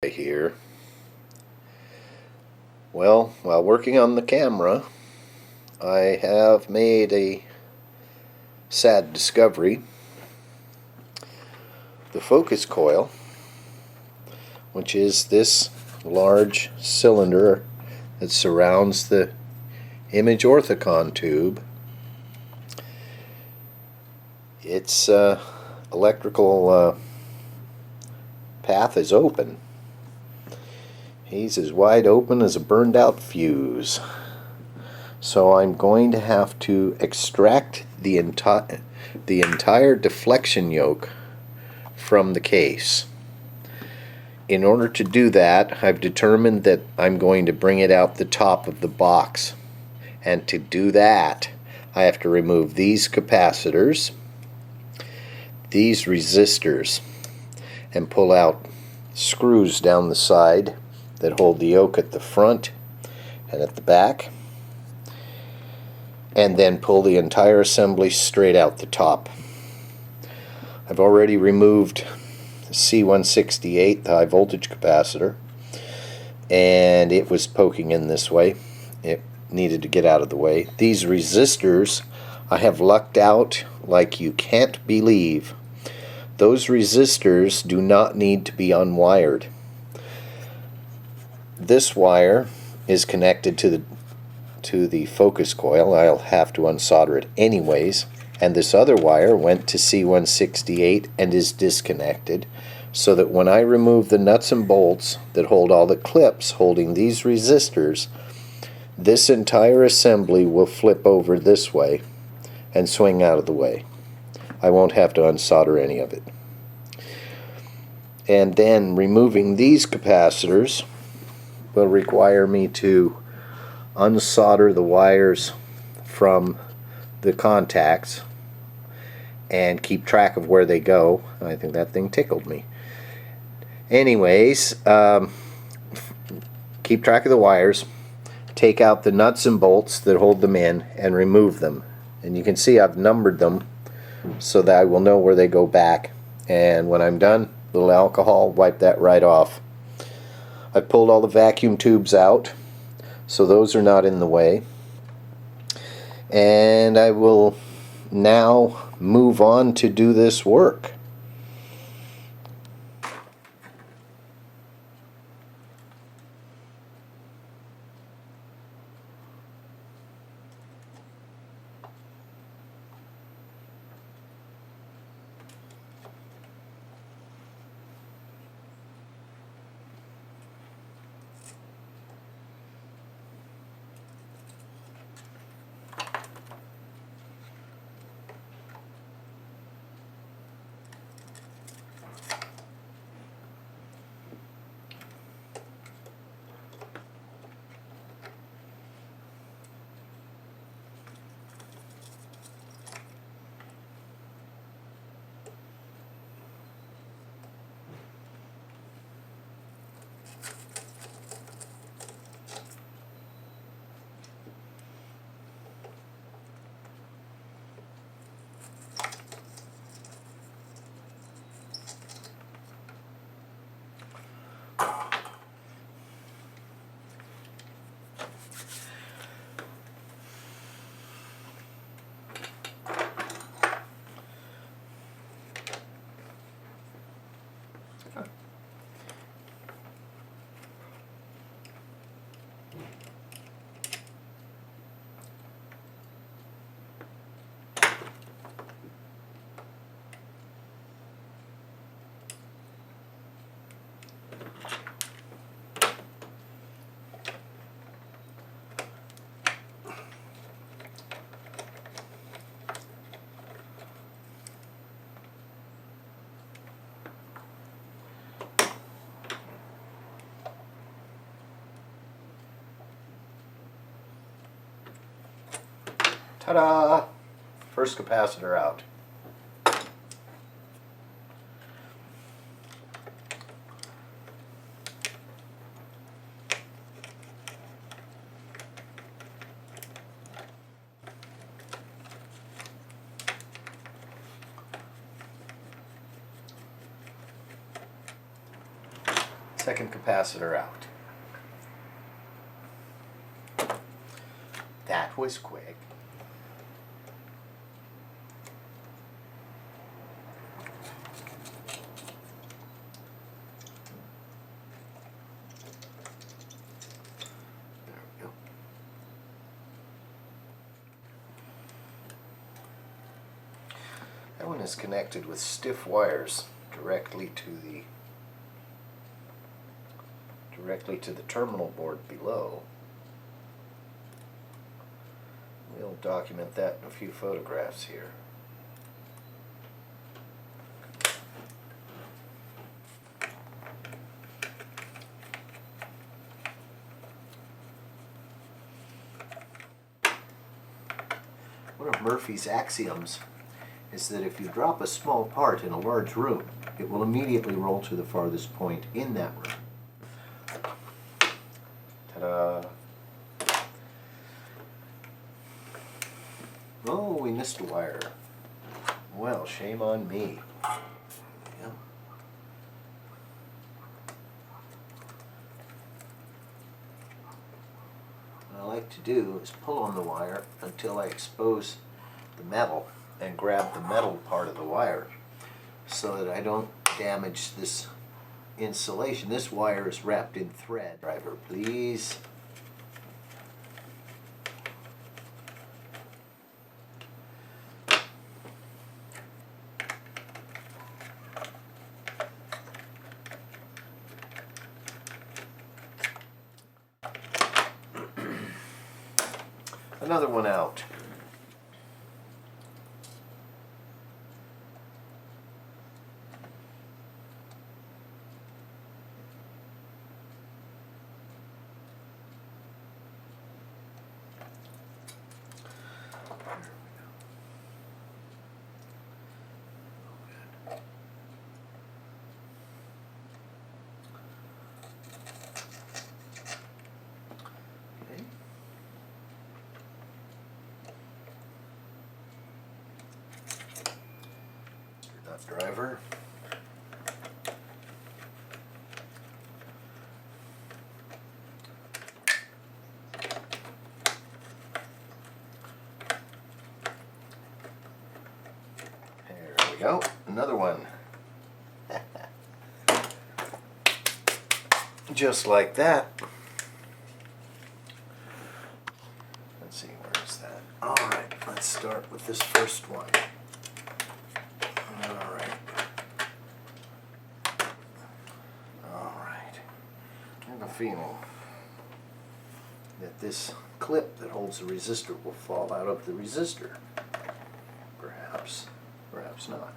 Here. Well, while working on the camera, I have made a sad discovery. The FocusCoil, which is this large cylinder that surrounds the image orthicon tube, its electrical path is open. He's as wide open as a burned out fuse. So I'm going to have to extract the entire deflection yoke from the case. In order to do that, I've determined that I'm going to bring it out the top of the box. And to do that, I have to remove these capacitors, these resistors, and pull out screws down the side that hold the yoke at the front and at the back, and then pull the entire assembly straight out the top. I've already removed the C168, the high voltage capacitor, and it was poking in this way. It needed to get out of the way. These resistors I have lucked out like you can't believe. Those resistors do not need to be unwired. This wire is connected to the FocusCoil. I'll have to unsolder it anyways. And this other wire went to C168 and is disconnected, so that when I remove the nuts and bolts that hold all the clips holding these resistors, this entire assembly will flip over this way and swing out of the way. I won't have to unsolder any of it. And then removing these capacitors will require me to unsolder the wires from the contacts and keep track of where they go. I think that thing tickled me. Anyways, keep track of the wires, take out the nuts and bolts that hold them in, and remove them. And you can see I've numbered them so that I will know where they go back. And when I'm done, a little alcohol, wipe that right off. I've pulled all the vacuum tubes out, so those are not in the way. And I will now move on to do this work. Ta-da! First capacitor out. second capacitor out. That was quick. There we go. That one is connected with stiff wires directly to the terminal board below. We'll document that in a few photographs here. One of Murphy's axioms is that if you drop a small part in a large room, it will immediately roll to the farthest point in that room. Ta-da! Oh, we missed a wire. Well, shame on me. Yeah. What I like to do is pull on the wire until I expose the metal and grab the metal part of the wire so that I don't damage this insulation. This wire is wrapped in thread. Driver, please. Another one out. Driver. There we go. Another one. Just like that. Let's see, where is that? All right, let's start with this first one. Feeling that this clip that holds the resistor will fall out of the resistor. Perhaps, perhaps not.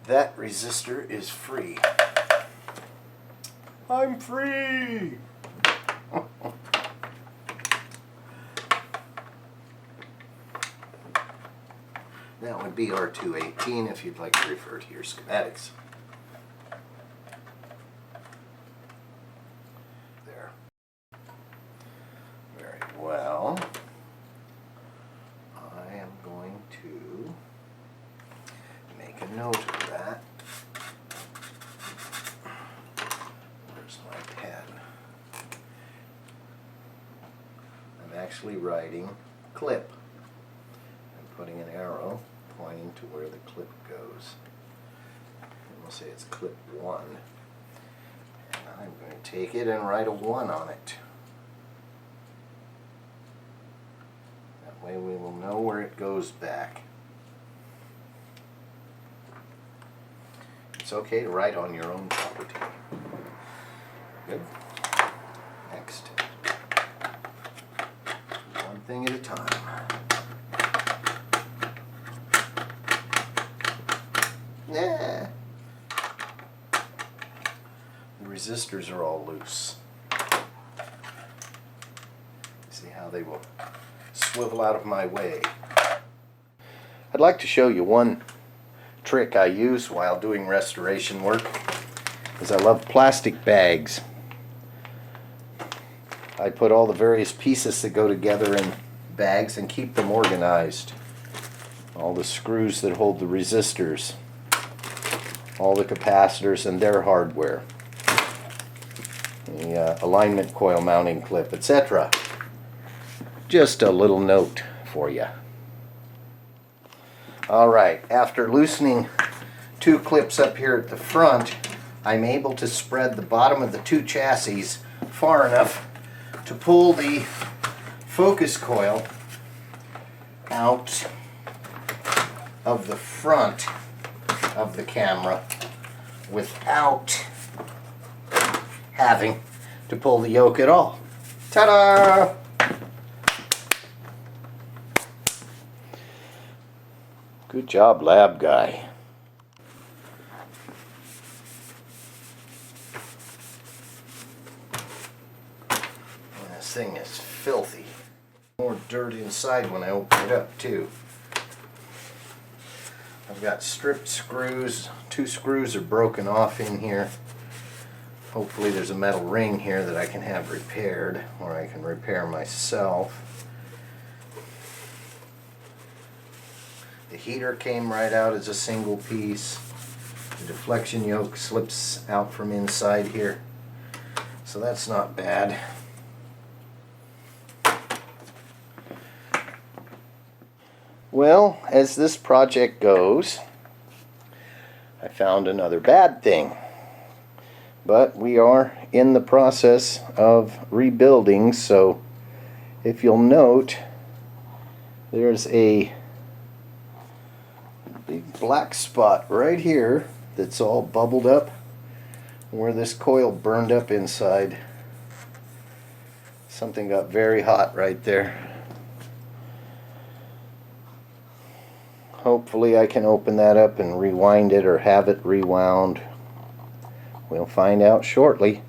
That resistor is free. I'm free! That would be R218 if you'd like to refer to your schematics. There. Very well. I am going to make a note of that. Where's my pen? I'm actually writing clip and putting an arrow pointing to where the clip goes. And we'll say it's clip 1. And I'm going to take it and write a 1 on it. That way we will know where it goes back. It's okay to write on your own property. Good. Next. One thing at a time. Nah. The resistors are all loose. See how they will swivel out of my way. I'd like to show you one trick I use while doing restoration work, because I love plastic bags. I put all the various pieces that go together in bags and keep them organized. All the screws that hold the resistors, all the capacitors and their hardware, the alignment coil mounting clip, etc. Just a little note for you. Alright, after loosening 2 clips up here at the front, I'm able to spread the bottom of the 2 chassis far enough to pull the focus coil out of the front of the camera without having to pull the yoke at all. Ta-da! Good job, lab guy. This thing is filthy. More dirt inside when I open it up too. I've got stripped screws. 2 screws are broken off in here. Hopefully there's a metal ring here that I can have repaired, or I can repair myself. The heater came right out as a single piece. The deflection yoke slips out from inside here, so that's not bad. Well, as this project goes, I found another bad thing. But we are in the process of rebuilding, so if you'll note, there's a big black spot right here that's all bubbled up where this coil burned up inside. Something got very hot right there. Hopefully I can open that up and rewind it or have it rewound. We'll find out shortly.